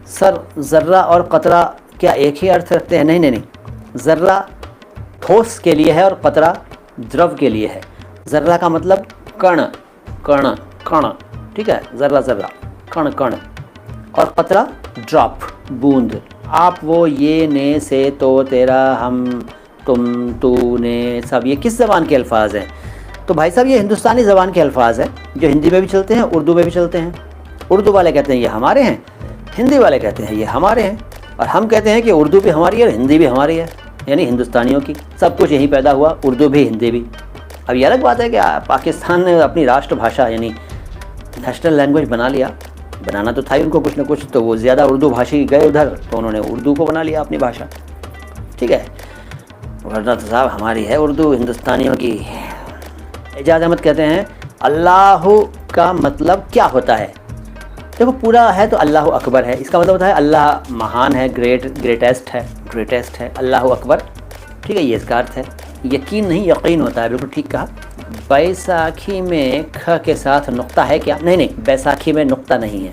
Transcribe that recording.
Sir ज़र्रा और कतरा क्या एक ही अर्थ रखते हैं? नहीं नहीं नहीं, ज़र्रा ठोस के लिए है और कतरा द्रव के लिए है। ज़र्रा का मतलब कण, कण कण, ठीक है, ज़र्रा ज़र्रा कण कण, और कतरा ड्रॉप बूंद। आप वो ये ने से तो तेरा हम तुम तू ने सब, ये किस ज़बान के अल्फाज हैं? तो भाई साहब ये हिंदुस्तानी ज़बान के अल्फाज हैं जो हिंदी में भी चलते हैं, उर्दू में भी चलते हैं। उर्दू वाले कहते हैं ये हमारे हैं, हिंदी वाले कहते हैं ये हमारे हैं, और हम कहते हैं कि उर्दू भी हमारी है और हिंदी भी हमारी है, यानी हिंदुस्तानियों की। सब कुछ यहीं पैदा हुआ, उर्दू भी हिंदी भी। अब ये अलग बात है कि पाकिस्तान ने अपनी राष्ट्रभाषा यानी नेशनल लैंग्वेज बना लिया, बनाना तो था ही उनको कुछ ना कुछ, तो वो ज़्यादा उर्दू भाषी गए उधर, तो उन्होंने उर्दू को बना लिया अपनी भाषा, ठीक है, वरना तो साहब हमारी है उर्दू हिंदुस्तानियों की। एजाज अहमद कहते हैं अल्लाह का मतलब क्या होता है? देखो पूरा है तो अल्लाह अकबर है, इसका मतलब होता है अल्लाह महान है, ग्रेटेस्ट है, अल्लाह अकबर, ठीक है, ये इसका अर्थ है। यकीन नहीं यकीन होता है, बिल्कुल ठीक कहा। बैसाखी में ख के साथ नुक्ता है क्या? नहीं नहीं, बैसाखी में नुक्ता नहीं है।